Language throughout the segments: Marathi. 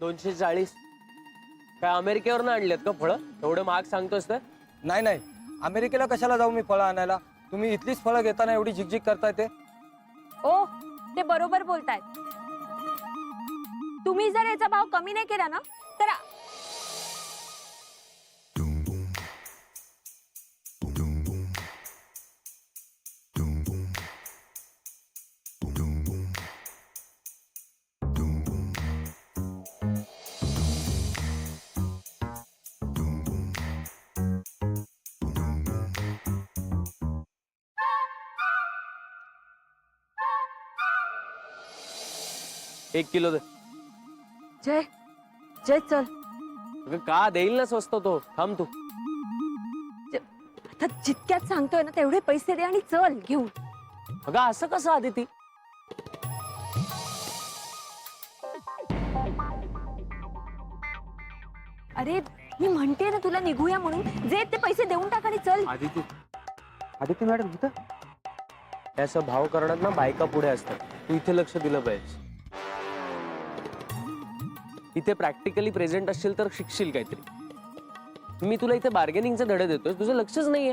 240. काय अमेरिकेवरनं आणलेत का फळं? एवढं महाग सांगतोस तर? नाही नाही, अमेरिकेला कशाला जाऊ मी फळं आणायला? तुम्ही इथलीच फळं घेताना एवढी झिकझिक करताय ते. ओ, ते बरोबर बोलतायत. तुम्ही जर याचा भाव कमी नाही केला ना तर एक किलो दे. जय जय चल. अगं का देईल ना स्वस्त तो. थांब तू. आता जितक्यात सांगतोय ना तेवढे पैसे दे आणि चल घेऊन. अगं असं कसं आदिती? अरे मी म्हणते ना तुला निघूया म्हणून. जे ते पैसे देऊन टाक आणि चल. आदिती, आदिती मॅडम इथं असं भाव करण्यात ना बायका पुढे असतात. तू इथे लक्ष दिलं पाहिजे. इथे प्रॅक्टिकली प्रेझेंट असशील तर शिकशील काहीतरी. मी तुला इथे बार्गेनिंगचे धडे देतोय, तुझं लक्षच नाहीये.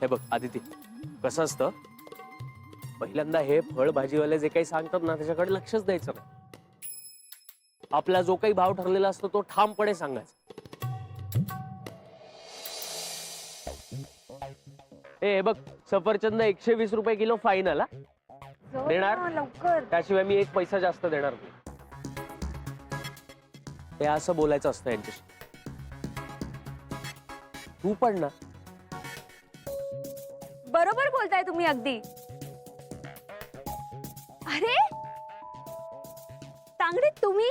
हे बघ आदिती, कसं असतं, पहिल्यांदा हे फळ भाजीवाले जे काही सांगतात ना त्याच्याकडे लक्षच द्यायचं नाही. आपला जो काही भाव ठरलेला असतो तो ठामपणे सांगायचा. हे बघ, सफरचंद 120 रुपये किलो फायनल. देणार लवकर. त्याशिवाय मी एक पैसा जास्त देणार नाही. हे असं बोलायचं असतं यांच्याशी. तू पण ना. बरोबर बोलताय तुम्ही अगदी. अरे तांगडे तुम्ही.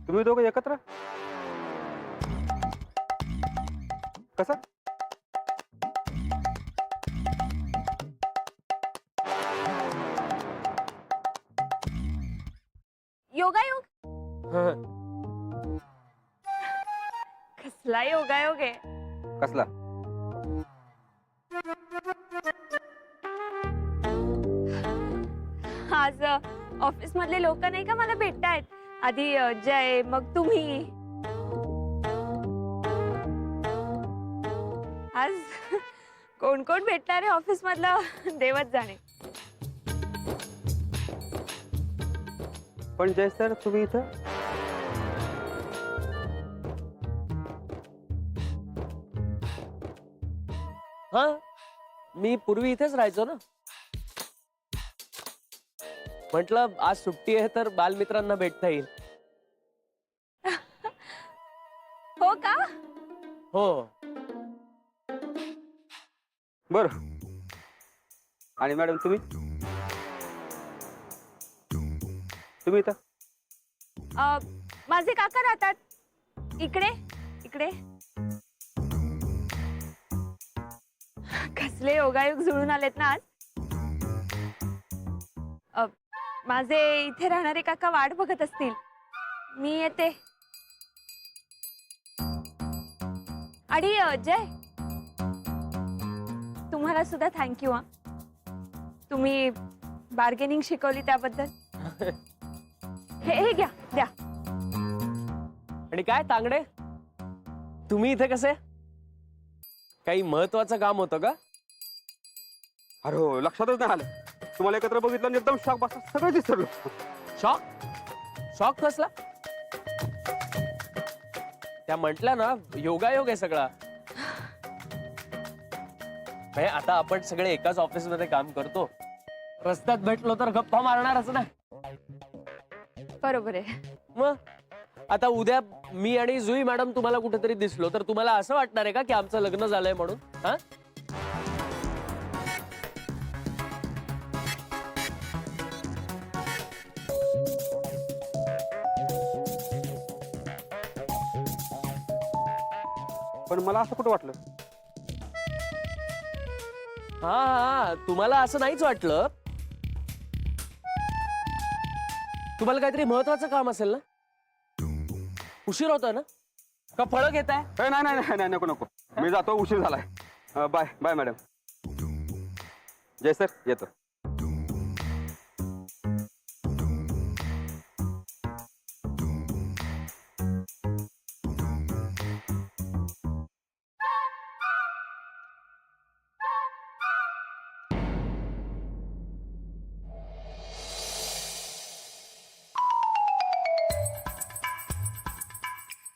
तुम्ही दोघं एकत्र कसं? योगायोग. कसला योगायोग आहे. कसला? आज ऑफिस मधले लोक नाही का मला भेटतायत. आधी जय, मग तुम्ही. आज कोण कोण भेटणार आहे ऑफिस मधलं देवच जाणे. पण जय सर, तुम्ही इथं? हा, मी पूर्वी इथेच राहायचो ना. म्हटलं आज सुट्टी आहे तर बालमित्रांना भेटता येईल. हो का? हो. बर. आणि मॅडम तुम्ही? तुम्ही इथं? माझे काका राहतात इकडे. इकडे कसले योगायोग जुळून आलेत ना आज. माझे इथे राहणारे काका वाट बघत असतील. मी येते. आणि जय, तुम्हाला सुद्धा थँक्यू. हा, तुम्ही बार्गेनिंग शिकवली त्याबद्दल. हे घ्या, द्या. आणि काय तांगडे, तुम्ही इथे कसे? काही महत्वाचं काम होतं का? अरे हो, लक्षातच नाही आलं. तुम्हाला एकत्र बघितलं आणि एकदम शॉक बसला. सगळं दिसलं. शॉक? शॉक कसला? त्या म्हटल्या ना योगायोग आहे सगळा. आता आपण सगळे एकाच ऑफिस मध्ये काम करतो. रस्त्यात भेटलो तर गप्पा मारणारच ना. बरोबर आहे. मग आता उद्या मी आणि जुई मॅडम तुम्हाला कुठेतरी दिसलो तर तुम्हाला असं वाटणार आहे का की आमचं लग्न झालंय म्हणून? हा, पण मला असं कुठं वाटलं. हा हा, तुम्हाला असं नाहीच वाटलं. तुम्हाला काहीतरी महत्वाचं काम असेल ना? उशीर होतोय ना? का फळं घेताय? नाही नाही नाही नाही, नको नको, मी जातो, उशीर झालाय. Bye bye madam. जय सर, येतो.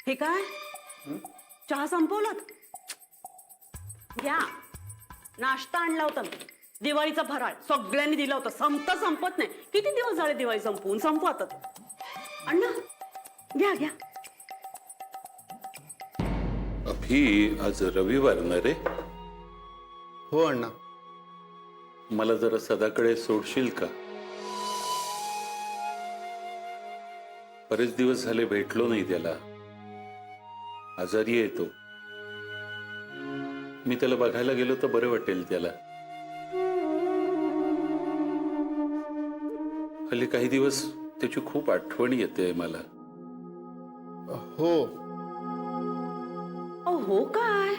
हे काय चहा संपवलात? घ्या, नाश्ता आणला होता मी. दिवाळीचा फराळ सगळ्यांनी दिला होता. संपत नाही. किती दिवस झाले दिवाळी संपवून? संपू आता ते. अण्णा घ्या घ्या. अभि, आज रविवार ना रे? हो अण्णा. मला जरा सदाकडे सोडशील का? बरेच दिवस झाले भेटलो नाही त्याला. आजारी येतो. मी त्याला बघायला गेलो तर बरं वाटेल त्याला. हल्ली काही दिवस त्याची खूप आठवण येते मला. हो. हो काय?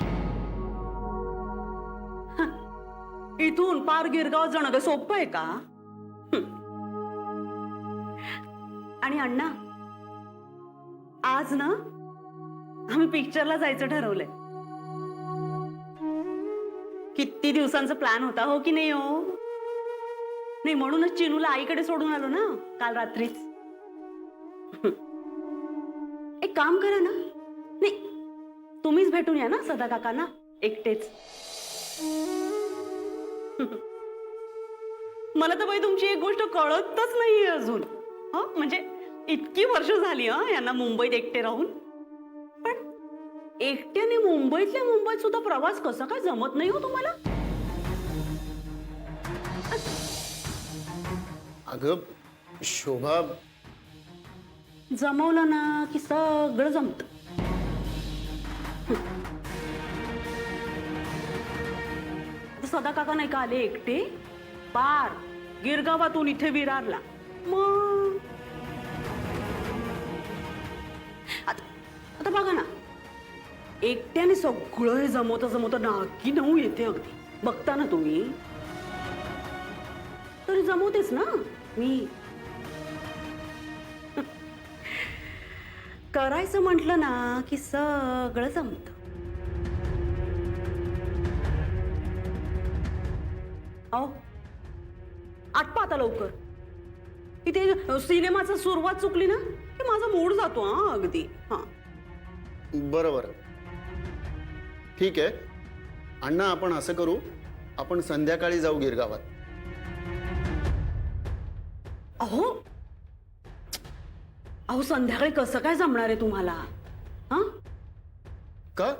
इथून पार गिरगाव जाणं काय सोपं आहे का? आणि अण्णा, आज ना आम्ही पिक्चरला जायचं ठरवलंय. किती दिवसांचा प्लॅन होता, हो की नाही? हो नाही, म्हणूनच चिनूला आईकडे सोडून आलो ना काल रात्रीच. एक काम करा ना. नाही, तुम्हीच भेटून या ना सदा काकांना एकटेच. मला तर बाई तुमची एक गोष्ट कळतच नाहीये अजून. म्हणजे इतकी वर्ष झाली यांना मुंबईत एकटे राहून. पण एकट्याने मुंबईतल्या मुंबईत सुद्धा प्रवास कसा काय जमत नाही हो तुम्हाला? अगं शोभा, जमवलं ना की सगळं जमत. सदा काका नाही का आले एकटे पार गिरगावातून इथे विरारला. मग आता बघा ना, एकट्याने सगळं हे जमवता नाकी नऊ येते. अगदी बघता ना तुम्ही, तरी जमवतेच ना मी. करायचं म्हटलं ना की सगळं जमत. अहो आटपा आता लवकर. इथे सिनेमाचा सुरुवात चुकली ना की माझा मूड जातो. अगदी. हा, बरोबर. ठीक आहे अण्णा, आपण असं करू, आपण संध्याकाळी जाऊ गिरगावात. अहो अहो संध्याकाळी कसं काय जमणार आहे तुम्हाला? हा, का?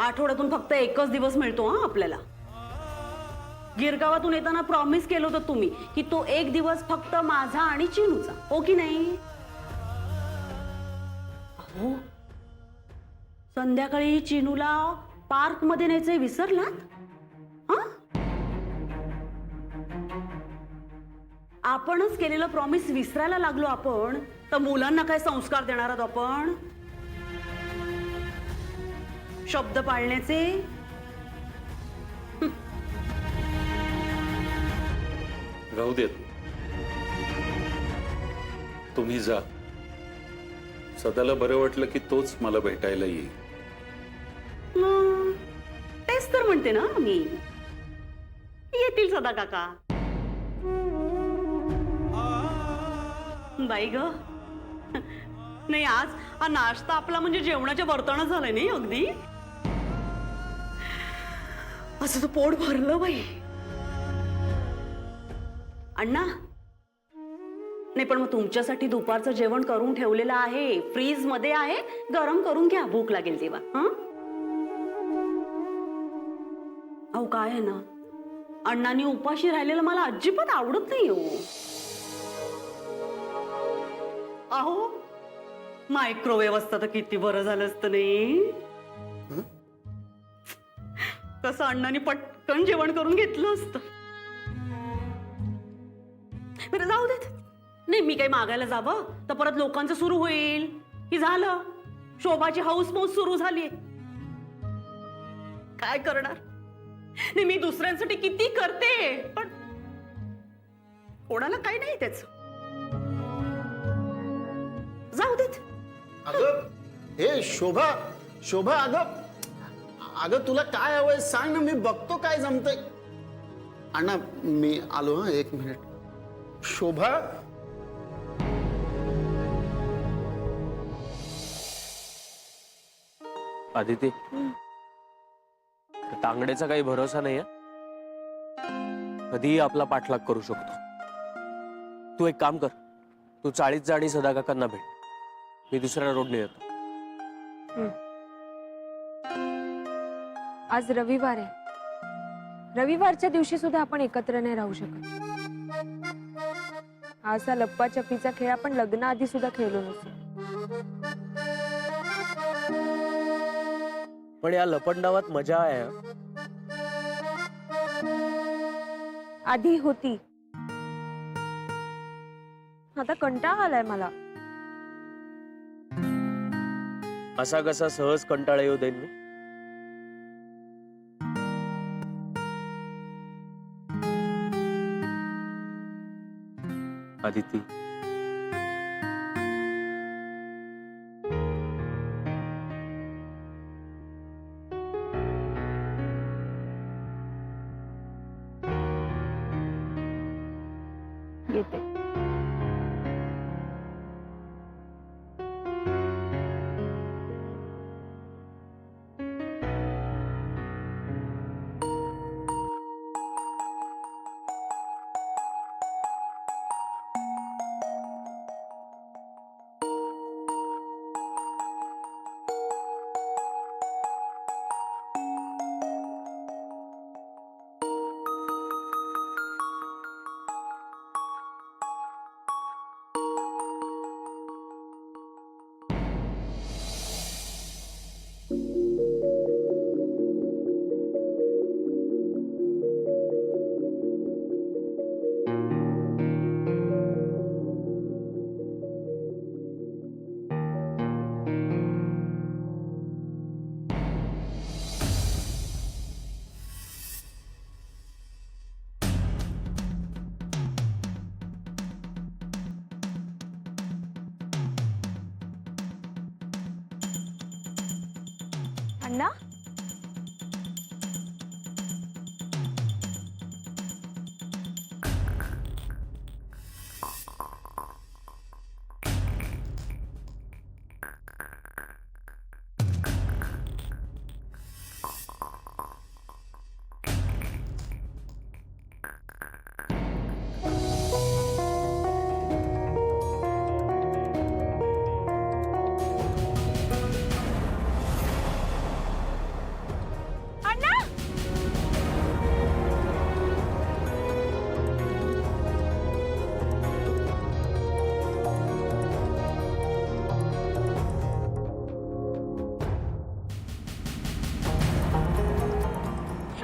आठवड्यातून फक्त एकच दिवस मिळतो आपल्याला. गिरगावातून येताना प्रॉमिस केलं होतं तुम्ही की तो एक दिवस फक्त माझा आणि चिनूचा, हो की नाही? अहो संध्याकाळी चिनूला पार्क मध्ये न्यायचंय, विसरलात? हा, आपणच केलेलं प्रॉमिस विसरायला लागलो आपण, तर मुलांना काय संस्कार देणार आहोत आपण? शब्द पाळण्याचे. राहू देत, तुम्ही जा. सदाला बरं वाटलं की तोच मला भेटायला येईल. तेच तर म्हणते ना मी, येतील सदा काका. बाई ग, नाही आज हा नाश्ता आपला म्हणजे जेवणाच्या वर्तन झालंय नाही अगदी. असं तर पोट भरलं बाई. अण्णा, नाही पण मग तुमच्यासाठी दुपारचं जेवण करून ठेवलेलं आहे, फ्रीज मध्ये आहे, गरम करून घ्या, भूक लागेल तेव्हा. अहो काय आहे ना, अण्णांनी उपाशी राहिलेलं मला अजिबात आवडत नाही हो. अहो मायक्रोवेव्ह असतं तर किती बरं झालं असतं नाही. तसं अण्णांनी पटकन जेवण करून घेतलं असतं. बरं जाऊ देत. नाही मी काही मागायला जावं तर परत लोकांचं सुरू होईल की झालं शोभाची हाऊस मौस सुरू झाली. काय करणार. नाही मी दुसऱ्यांसाठी किती करते पण कोणाला काही नाही त्याच. जाऊ देत. अगं हे शोभा शोभा अगं अगं तुला काय हवंय सांग ना, मी बघतो काय जमतंय. अण्णा मी आलो हा, 1 मिनिट. शोभा आदिती, तांगड्याचा काही भरोसा नाहीये. कधीही आपला पाठलाग करू शकतो. तू एक काम कर, तू चाळीत जा आणि सदा काकांना भेट. मी दुसऱ्या रोडने येतो. आज रविवार आहे. रविवारच्या दिवशी सुद्धा आपण एकत्र नाही राहू शकत. हा असा लप्पा छपीचा खेळ आपण लग्नाआधी सुद्धा खेळलो नसतो. पण या लपंडावात मजा आहे हं. आधी होती. आता कंटाळा आलाय मला. असा कसा सहज कंटाळा येऊ देईन मी. आदिती, येते. अण्णा,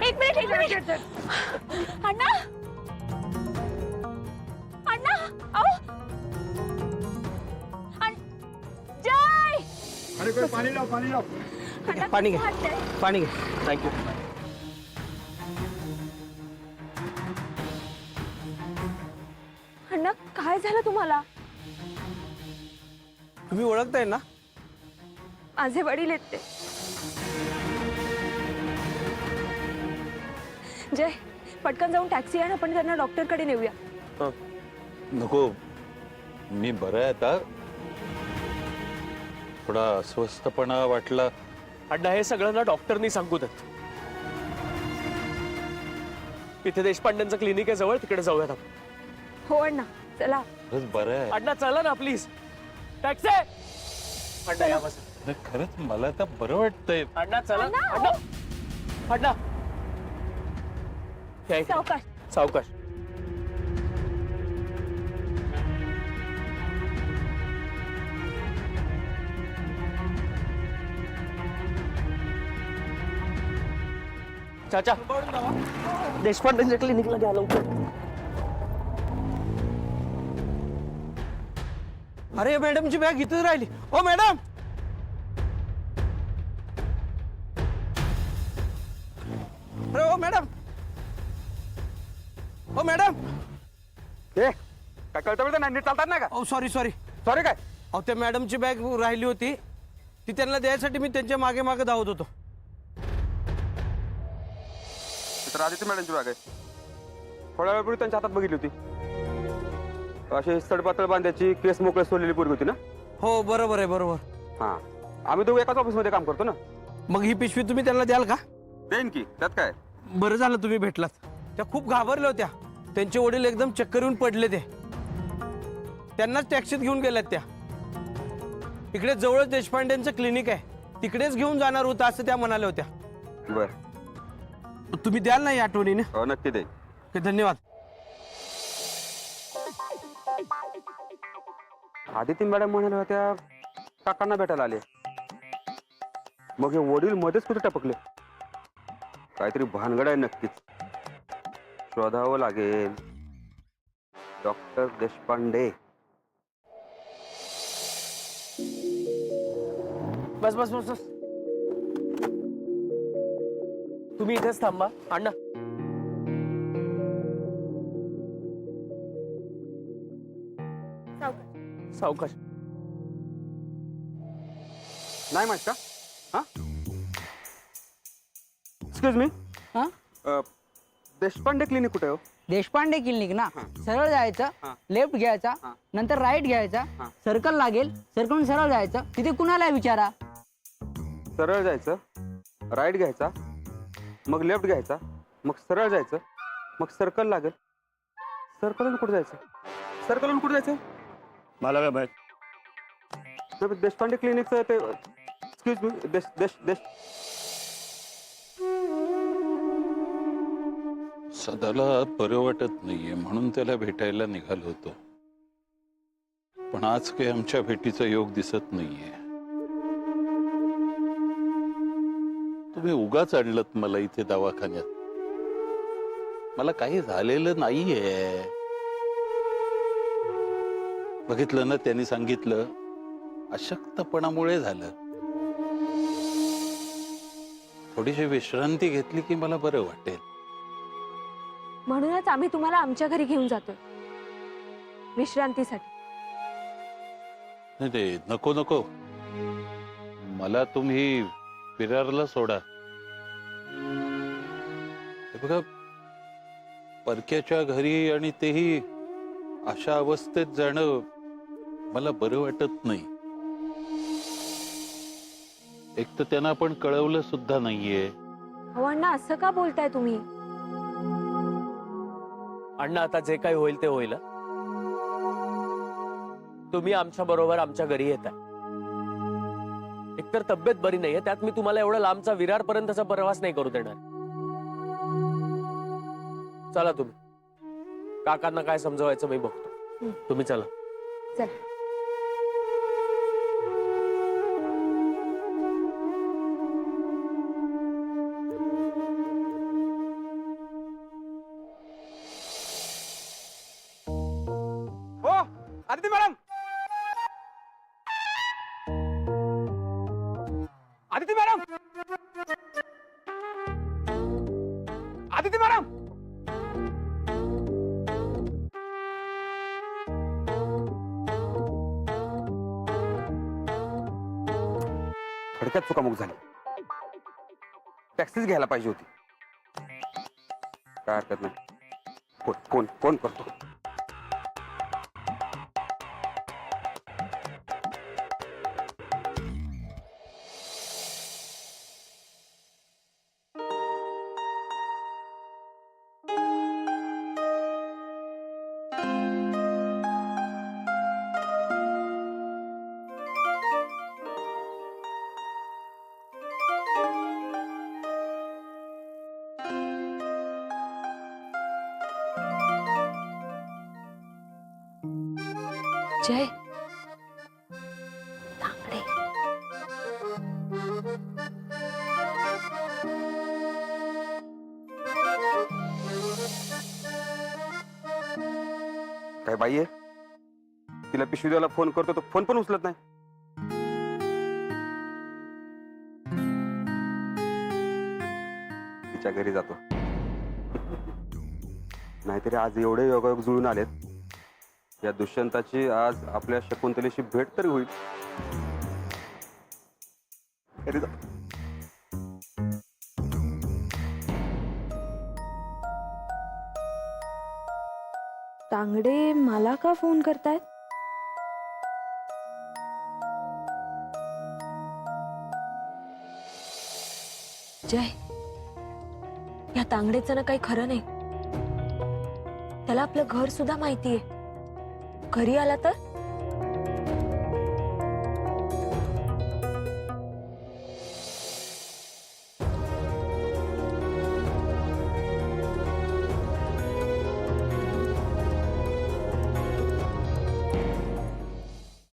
एक मिनिट. अण्णा, अण्णा, अहो, जय. अरे कोई पानी लाओ, पानी लाओ. अण्णा, पाणी घे. हात द्या. पाणी घे. थँक्यू. अण्णा, काय झालं तुम्हाला? तुम्ही ओळखताय ना? माझे वडील आहेत ते. जय, पटकन जाऊन टॅक्सी आण, आपण त्यांना डॉक्टरकडे नेऊया. हं. नको, मी बरं आहे आता. थोडा अस्वस्थपणा वाटला. अण्णा, हे सगळं ना डॉक्टरनी सांगू देत. इथे देशपांड्यांचं क्लिनिक आहे जवळ, तिकडे जाऊयात आपण. हो अण्णा, चला. खरंच बरं आहे. अण्णा चला ना प्लीज. टॅक्सी. अण्णा या बस. नाही, खरंच मला आता बरं वाटतंय. अण्णा चला. अण्णा, अण्णा, अण्णा. या इकडे. सावकाश. सावकाश. चाचा देशपांडेंच्या क्लिनिकला घ्या लवकर. अरे मॅडमची बॅग इथेच राहिली. ओ मॅडम, अरे ओ मॅडम, ओ मॅडम. ए काय कळतं बरं नाही नीट चालतात नाही का? ओ सॉरी सॉरी. सॉरी काय? अहो त्या मॅडमची बॅग राहिली होती, ती त्यांना द्यायसाठी मी त्यांच्या मागे मागे धावत होतो. तर आदित्य मॅडमची बॅग आहे. थोड्या वेळापूर्वी त्यांच्या हातात बघितली होती. अशी सडपातळ बांध्याची केस मोकळे सोडलेली पोरगी होती ना? हो बरोबर आहे, बरोबर. हा, आम्ही दोघं एकाच ऑफिसमध्ये काम करतो ना. मग ही पिशवी तुम्ही त्यांना द्याल का? देईन की, त्यात काय. बरं झालं तुम्ही भेटलात. त्या खूप घाबरल्या होत्या. त्यांचे वडील एकदम चक्कर येऊन पडले. ते त्यांनाच टॅक्सीत घेऊन गेल्यात त्या. इकडे जवळच देशपांडेंचं क्लिनिक आहे, तिकडेच घेऊन जाणार होता असं त्या म्हणाल्या होत्या. बर, तुम्ही द्याल ना या आठवणीने? हो नक्की देईन. ओके, धन्यवाद. आदिती मॅडम म्हणाल्या होत्या काकांना भेटायला आले. मग हे वडील मध्येच कुठे टपकले? काहीतरी भानगड आहे नक्कीच. शोधावं लागेल. डॉक्टर देशपांडे. बस बस बस बस. तुम्ही इथेच थांबा अण्णा. सावकाश. नाही माहित का? हा, एक्सक्यूज मी. हा? देशपांडे क्लिनिक कुठे हो? देशपांडे क्लिनिक ना, सरळ जायचं, लेफ्ट घ्यायचा, नंतर राईट घ्यायचा, सर्कल लागेल, सर्कल सरळ जायचं, तिथे कुणाला विचारा. सरळ जायचं, राईट घ्यायचा, मग लेफ्ट घ्यायचा, मग सरळ जायचं, मग सर्कल लागेल. सर्कलून कुठे जायचं? सर्कलून कुठे जायचं? मला काय माहित. देशपांडे क्लिनिकचं ते. Excuse me. देश देश देश सदाला बरं वाटत नाहीये म्हणून त्याला भेटायला निघालो होतो, पण आज काही आमच्या भेटीचा योग दिसत नाहीये. तुम्ही उगाच आणलत मला इथे दवाखान्यात. मला काही झालेलं नाहीये. बघितलं ना, त्यांनी सांगितलं अशक्तपणामुळे झालं. थोडीशी विश्रांती घेतली की मला बरं वाटेल. म्हणूनच आम्ही तुम्हाला आमच्या घरी घेऊन जातोय विश्रांतीसाठी. नाही नाही, नको नको. मला तुम्ही विरारला सोडा. हे बघा, परक्याच्या घरी आणि तेही अशा अवस्थेत जाणं मला बरं वाटत नाही. एक तर त्यांना आपण कळवलं सुद्धा नाहीये. हो अण्णा, असं का बोलताय तुम्ही? अण्णा आता जे काही होईल ते होईल. तुम्ही आमच्या बरोबर आमच्या घरी येताय. एकतर तब्येत बरी नाहीये, त्यात मी तुम्हाला एवढा लांबचा विरार पर्यंतचा प्रवास नाही करू देणार. चला तुम्ही. काकांना काय समजवायचं मी बघतो. तुम्ही चला. चल. हो Aditi madam. Aditi madam. Aditi madam. थोडक्यात चुकामुक झाली. टॅक्सीच घ्यायला पाहिजे होती. काय हरकत नाही. फोन फोन फोन करतो. जय तांगडे. काय बाई आहे तिला पिशवी द्यायला फोन करतो तो फोन पण उचलत नाही. तिच्या घरी जातो. नाहीतरी आज एवढे योगायोग जुळून आलेत या दुष्यंताची आज आपल्या शकुंतलेशी भेट तरी होईल. घरी जा. तांगडे मला का फोन करतायत? जय, या तांगडेचं ना काही खरं नाही. त्याला आपलं घर सुद्धा माहितीये. घरी आला तर